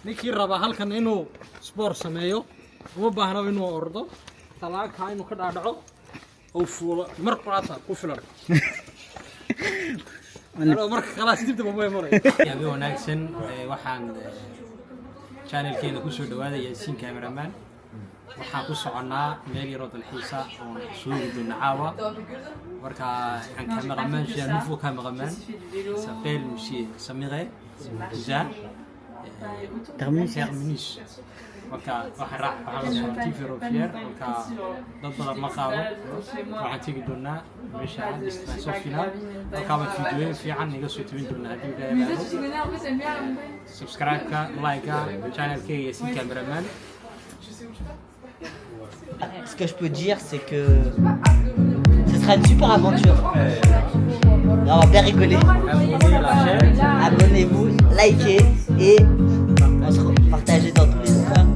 ninkii raba halkan inuu sport sameeyo uma baahna inuu ordo talaaka inuu ka dhaadhaco oo fuulo mar qaata ku filan أنا مرة خلاص جبت بابايا مرة. يا بيو ناكسن وحان channel كينا كوسو دوادا ياسين كاميرامان وحان كوسو عنا ميلي رود الحيسة وسوق دون عاوة وركا عن كاميرامان شيا نفو كاميرامان سابيل مشي سميغي جان ترمينيش وكا واحد راح على تيفي روفير وكا ضد مقاوة واحد تيجي دونا مش عاد استنسو فينال وكا فيديوهين في عن نقص يتوين دونا سبسكرايب كا لايك كا channel كي ياسين كاميرامان. Ce que je peux dire, c'est que ce sera une super aventure. On va bien rigoler. Abonnez-vous, likez et on se partagez dans tous les endroits.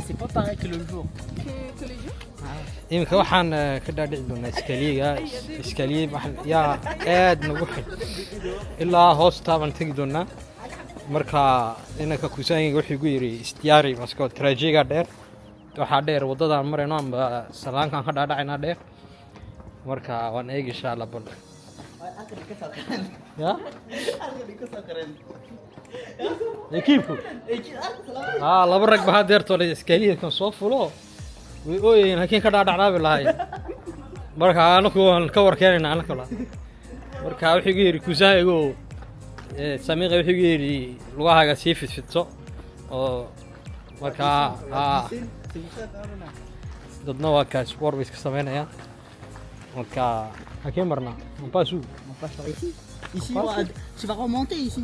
C'est pas pareil que le jour. Que les jours. إمك وحنا كده عندنا إسكالية يا قاد نروح إلا هوس طبعا تقدرنا مركا إنك كوساني يروح يقولي استياري مسكو تراجيع دير وحدير وضد مرة نام بسلام كان خد عنا دير مركا وانا إيجي إن شاء الله بقول يا كيفو لا برك بهادير تولي إسكالية كان صوفلو وي لكن كذا دعنا بالله مركا أنا كون كور كأننا أنا كلا مركا وحجيري كوزايجو سامي وحجيري لغة سيف في الصو أو مركا ضدنا وكا سبور بس كسبنا يا مركا هكين مرنا نباسو ici tu vas remonter ici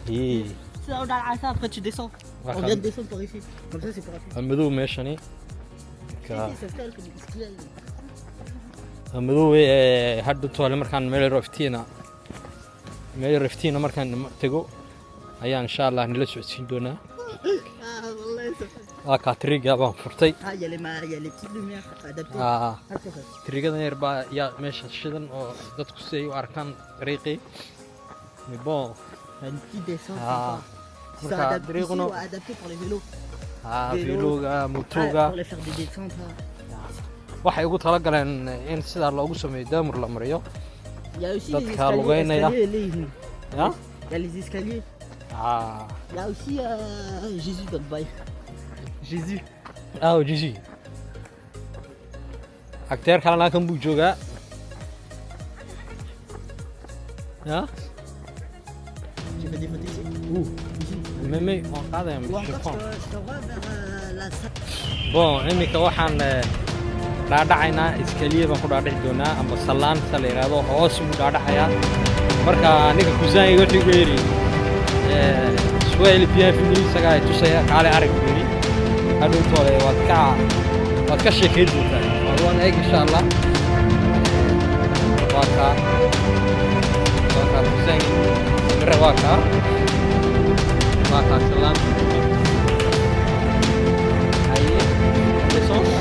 tu vas dans ça après tu descends on vient de descendre par ici comme ça c'est pas rapide المذوب ماشاني المذوب هادو توالي مركان ميل رفتينا مركان تجو هيا إن شاء الله نلسع سيدونا والله كاتريق يا بام فرتي il y a les petites lumières adaptées تريقة نيربا يا ماشي شدن أو دتك سي وأركان طريقي مبون une petite descente c'est adapté pour les vélos فيلوغا موتوغا pour les faire des descentes waxay ugu tala galeen in sida loogu sameeyo daamur la mariyo il y a aussi les escaliers ya il y a les escaliers il y a aussi Jésus Dogby Jésus Jésus acteur kalana kan buu joogaa ya tu fais des photos ici mais on qaadaya je te vois vers la salle bon imika waxaan dhaadhacaynaa iskaliya baan ku dhaadhici doonaa ama salaan sa la yidhaahdo hoos buu dhaadhacayaa marka ninka kusaaniga wuxuu igu yidhi swahili bienvenu isagaa ay tusaya kaale arag buu yidhi hadhowtoole waad ka sheekayn doontaa waan eeg insha allah waa kaa kusaani mire waa kaa salaan haye descends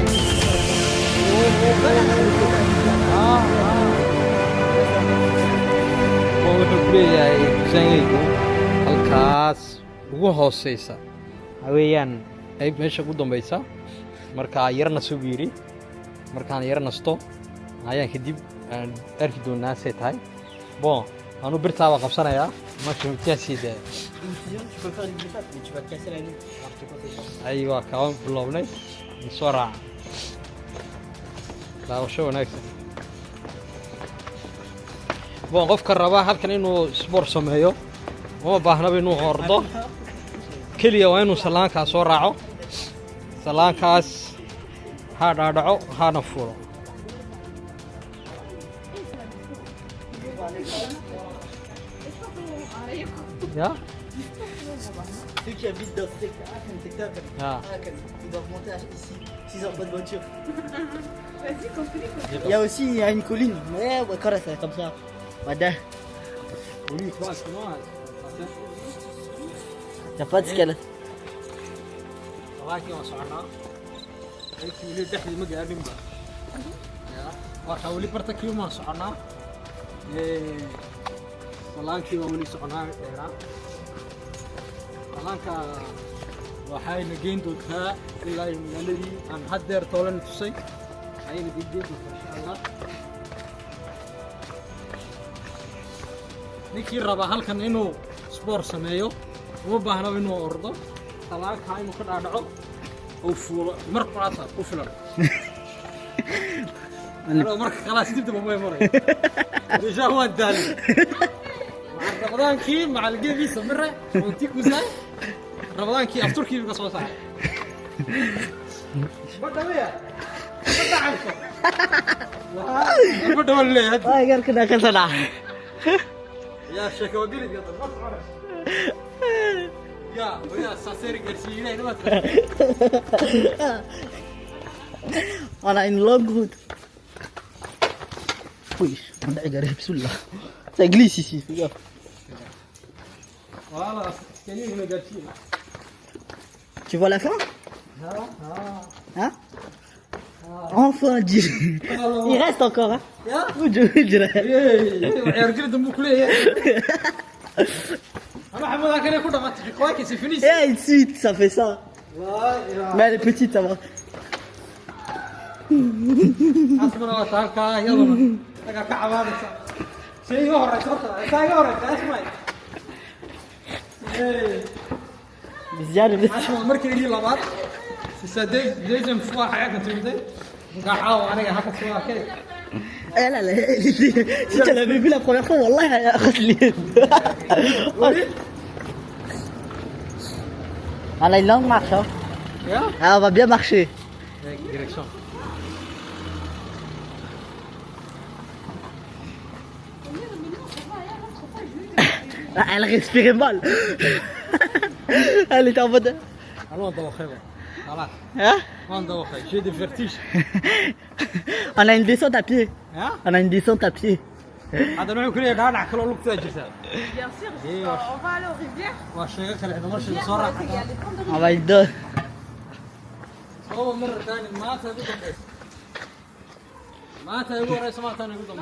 kuleeyahay kusaangaygu halkaas ugu hooseysa weeyaan qayb meesha ugu dambaysa markaa yar nasto buu yidhi markaan yar nasto ayaan kadib aan arki doonaa say tahay bon anu birtaa baa qabsanayaa marka mitiyaasiida aywa kaan bilownay soo raac daawasho wanaagsan bon qofka raba halkan inuu sport sameeyo uma baahnaba inuu ordo keliya waa inuu salaankaas soo raaco salaankaas ha dhaadhaco hana fulo ya Ceux qui habitent dans ce secteur, ils doivent monter ici, 6 heures pas de voiture. Vas-y, continue. Il y a aussi une colline, mais quand c'est comme ça. Voilà. oui Il n'y a pas d'escalade. laakiin waa soconaa aytii weli dhexdii ma gaadhin ba waxaa weli bartakii uma soconaa salaankii waa weli soconaa dheeraa salaanka waxayna geyn doontaa ilaa iyo magaaladii aan haddeer toolan tusay ayayna geyn doontaa insha allah ninkii raba halkan inuu sport sameeyo uma baahnaba inuu ordo salaanka inuu ka dhaadhaco oo fuulo mar qaata ku filan marka khalaas dibta ma maray deja waan daalay rabadaankii macalgeedii samire intii ku saa rabadaankii afturkii ka soo saaray badawaya badacayso badawal leeyahay Ay, gar kena ka sana. يا شكوى قلت يا طب يا ويا ساسير قرشينا ما On a une longue route. Oui, on a égaré, bismillah. Ça glisse ici, fais gaffe. والله كاني هنا قرشينا Tu vois la fin? Hein? Enfin, dis. Il reste encore, hein? Je dirais. يا رجل دمك ليه انا حمد كان يكون ما تخواك سي فينيس Et ensuite, ça fait ça. Mais elle est petite, ça va. اسمع تاكا يلا تاكا كعبان شيء هورا تاكا هورا اسمع Bizarre, اسمع مركي لي لبات سدي ديزم فوا حياتك تبدي قاعد انا هكا فوا كده Elle, si tu l'avais vu la première fois, wallah, elle a râlé. On a une longue marche, hein. Ah, on va bien marcher. Direction. Ah, elle respirait mal. Elle était en mode. Allons dans le خير. خلاص. Hein? On dans le خير. J'ai des vertiges. On a une descente à pied. Hein? On a une descente à pied. هذا نوع كله يدعنا كله لوك تاجسا. Bien sûr, on va aller aux rivières. واشياء كله إذا مرش Viens, بسرعة. il y a les camps de On va y donner. هو مرة ثانية ما تبي تبي. ما تبي ورا ما ثاني يقول تبي.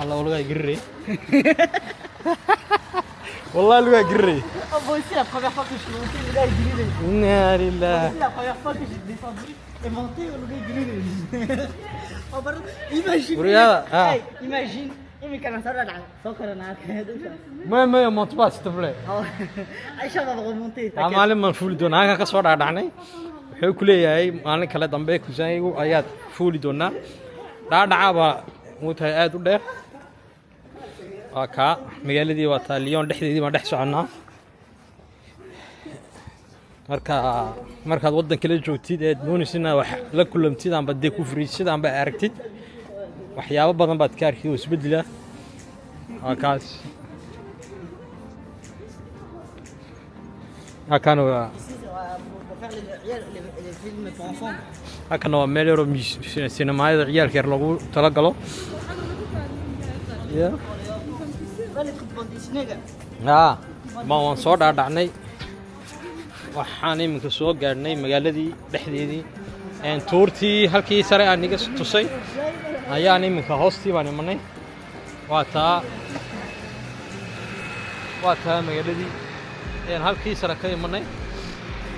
الله والله يقري. والله لو يقري. Moi aussi, la première fois que je suis monté, le gars il grillait. إنا لله. La première fois que j'ai descendu et monté, le gars il grillait. Oh, pardon. Imagine. Regarde, ah. Hey, imagine. Mais quand ça va là, faut qu'on en a. ما monte pas s'il te plaît. Aïcha va remonter. maalin maan fuuli doonaa halkaa ka soo dhaadhacnay wuxuu ku leeyahay maalin kale dambe kusaanigu ayaad fuuli doonaa dhaadhacaaba wuu tahay aad u dheer waa kaa magaaladii waa taa Lyon dhexdeedii baan dhex soconnaa markaad waddan kale joogtid eed doonaysid inaad wax la kulantid amba dee ku fariisid amba aragtid waxyaabo badan baad ka arkid oo isbedela waa kaas هكذا هو ميليرو سينما عيال كير لوgu tala galo ma waan soo dhaadhacnay waxaan iminka soo gaadhnay magaaladii dhexdeedii tuurtii halkii sare aan iga tusay ayaan iminka hoostii baan imanay waa taa magaaladii halkii sare ka imanay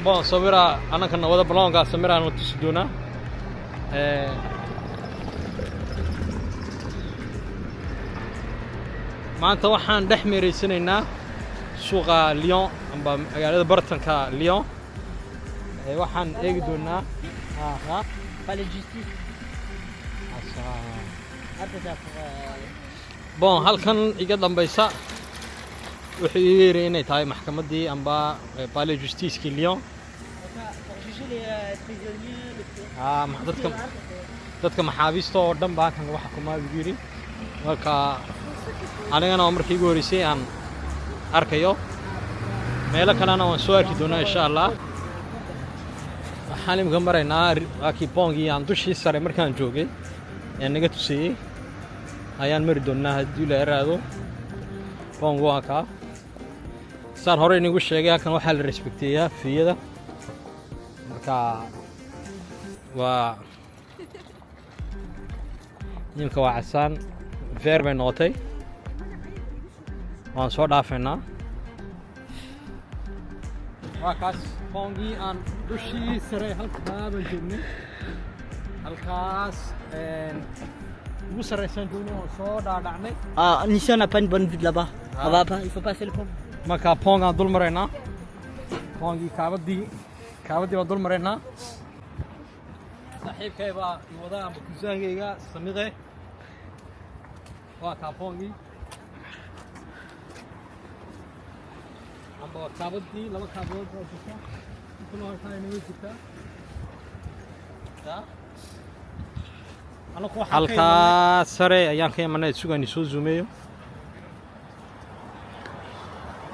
bon sawira anaka wada balonga samiraan u tusi doonaa maanta waxaan dhex meeraysanaynaa suuqa Lyon amba magaalada bartanka Lyon waxaan eegi doonaa Palais de justice. bon halkan iga dambaysa wuxuu yiri inay tahay maxkamaddii amba Palais de justice ki Lyon dadka maxaabiista oo dhan baa kan waxa kuma yiri marka anigana markii ugu horeysay aan arkayo meelo kalena waan soo arki doonaa insha Allah waxaan imika maraynaa waakii Pongii aan dushii sare markaan joogay ee naga tusiyay ayaan mari doonaa haddii la yiraahdo Pong waa ka saan hore inagu sheegay halkan waxaa la respecteeyaa fiyada marka waa nimka waa casaan feer bay noqotay waan soo dhaafeynaa waa kaas Pongii aan dushii sare halkaa baan joognay halkaas ugu sareysan joognay oo soo dhaadhacnay Ici on n'a pas une bonne vue de là-bas. On va pas, il faut passer le pont. marka Pong aan dul maraynaa Pongii kaabadii baan dul maraynaa saaxiibkay baa wada amba kusaankayga samiqe waa kaa Pongii amba kaabadii laba kaabadood oo jirta kuna halkaa inay jirta halkaa sare ayaan ka imanay sugaan soo zoomeeyo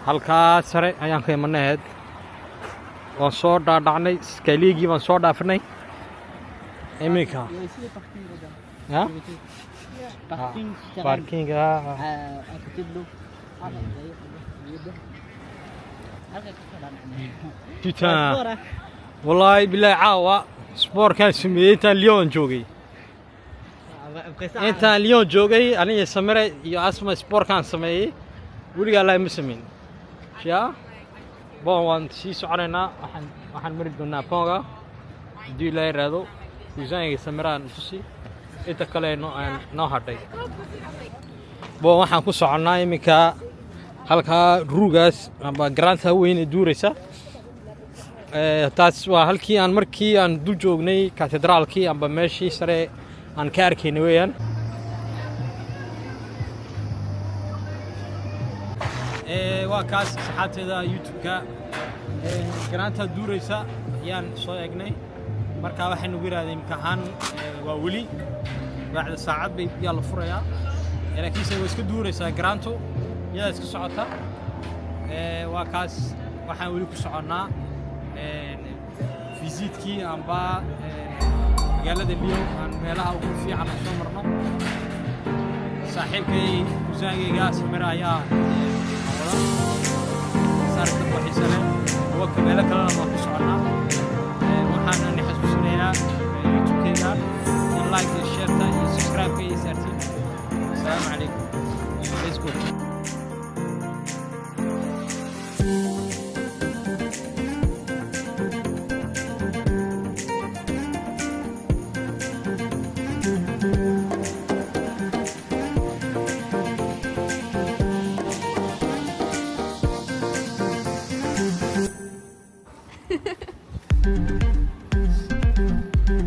halkaa sare ayaan ka imanay waan soo dhaadhacnay skaliigii baan soo dhaafnay iminka parking à côté de l'eau. putain wallahi billahi caawa sportkaan sameeyay intaan Lyon joogay intaan Lyon joogay aniga samire iyo asma sportkaan sameeyay weligaa la ma sameyn yaa bon waan sii soconaynaa waxaan mari doonaa Ponga hadii la yiraahdo kusaanayga samiraan tusi inta kale noo hadhay bon waxaan ku soconnaa iminka halkaa ruugaas amba garaanta weyn ee duuraysa taas waa halkii aan markii aan dul joognay katedraalkii amba meeshii sare aan ka arkaynay weeyaan waa kaas saxaabteeda YouTube-ka garaanta duuraysa ayaan soo eegnay marka waxaan ugu yiraahdeen imtixaan waa wali bacda saacad bay yaa la furayaa laakiin way iska duuraysaa garaanto yaa iska socota waa kaas waxaan wali ku soconnaa visitkii amba magaalada Lyon aan meelaha ugu fiican soo marno saaxiibkay kusaangayga samira ayaa wada saarka waxisana oo meelo kale ma ku soconnaa waxaan xasuusinayaa YouTube-kayga in like iyo share iyo subscribe iyo saartiin assalaamu calaykum Facebook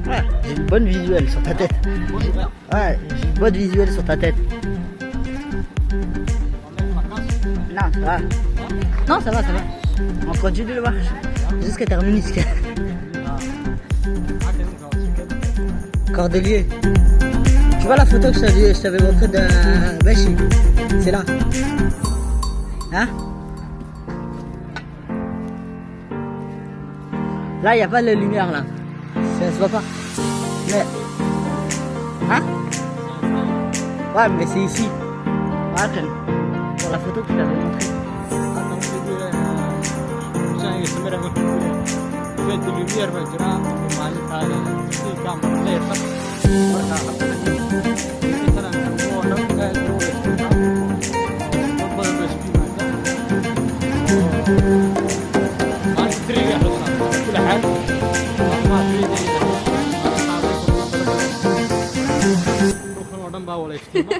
Ouais, j'ai une bonne visuelle sur ta tête. Ouais, j'ai une bonne visuelle sur ta tête. Non, ça va. Non, ça va, ça va. On continue le marche. Jusqu'à terminer. Cordelier. Tu vois la photo que je t'avais montrée de Bachi? C'est là. Hein? Là, il n'y a pas de lumière là. Ça se voit pas. Mais. Hein? Ouais, mais c'est ici. Attends. Pour la photo que je t'avais montrée. فيت اليومير بجرا مالتها في كاميرا ليفر مركا مثلا هو نبقى نبقى بس ما تريد حصان كل حاجة ما تريد نوخن ودن با ولا يفتيما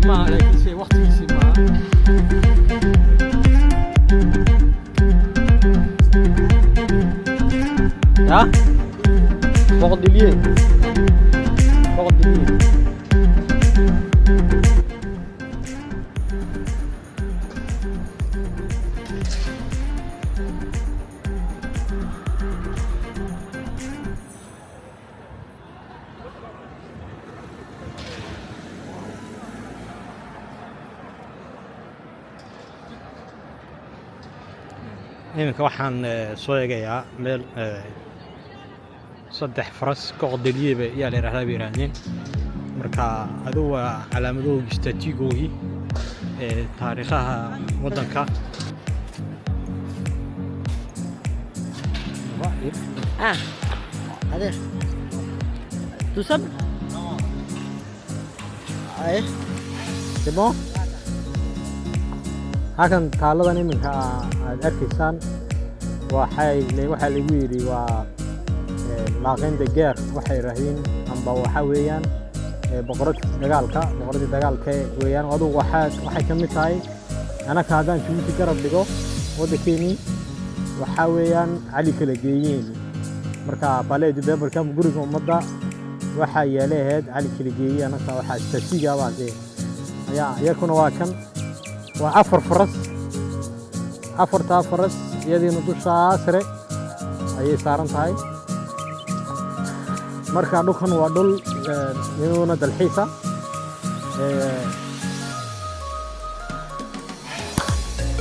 ما لكن شيء وقت يسمع ها فقط دليل فقط دليل iminka waxaan soo eegayaa meel 3 faras kooxdaliyeeba ayaa la yiraahdaa bay yiraahdeen marka adu waa calaamadooda istatiigoogi taariikhaha wadanka Ah, adeer. Tout seul? Ouais. C'est bon? halkan taaladan iminka aad arkaysaan waxaa lagu yidhi waa laaqaynta geer waxay yiraahdeen amba waxa weeyaan boqoradii dagaalka weeyaan adugu waxay ka mid tahay anaka haddaan Djibouti garab dhigo waddankeennii waxaa weeyaan cali kala geeyeen marka baleedi beberka guriga ummadda waxaa yeelaheed cali kala geeyeen anaka waxaa istasiga baadee ayaa iyakuna waa kan waa 4 faras 4 faras iyadiina dusha sare ayay saaran tahay marka dhulkan waa dhul iyaduna dalxiisa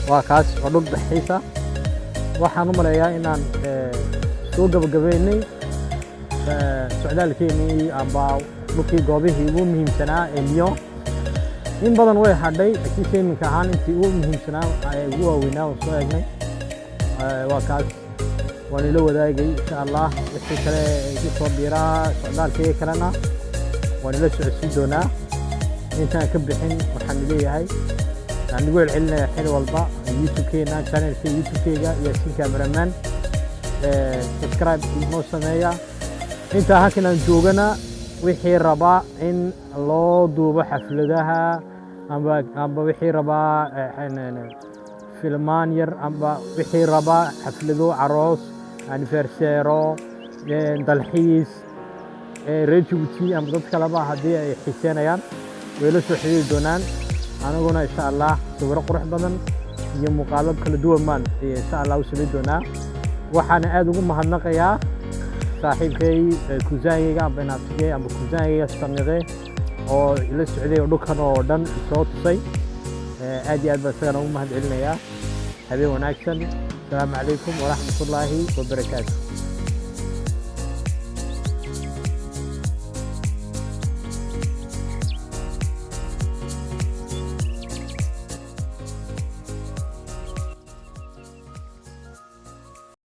waa kaas waa dhul dalxiisa waxaan u maleeyaa inaan soo gabagabeynay socdaalkeennii amba dhulkii goobihii ugu muhiimsanaa ee Lyon in badan way hadhay laakiin iminka ahaan intii ugu muhiimsanaa ugu waaweynaa oo soo eegnay waa kaas waan ila wadaagay insha Allah wixii kale igu soo biiraa socdaalkii kalena waan ila socodsiin doonaa intaan ka bixin waxaan leeyahay aan ugu celcelinaya xil walba YouTube-keena channel-ka YouTube-keyga iyo si cameraman subscribe inoo sameeya inta halkan aan joogana wixii raba in loo duubo xafladaha amba wixii raba filmaan yar amba wixii raba xaflado aroos anniversary dalxiis reer Djibouti amba dad kaleba haddii ay xiiseynayaan way la soo xiriiri doonaan anaguna insha Allah sawirro qurux badan iyo muuqaallo kala duwan maan insha Allah u sameyn doonaa waxaan aad ugu mahadnaqayaa saaxiibkay kusaayga amba naaftigay amba kusaayga samiqay oo ila socday dhulkan oo dhan soo tusay aad iyo aad baan isagana ugu mahad celinayaa habeen wanaagsan. Assalaamu calaykum waraxmatullaahi wabarakaatuh.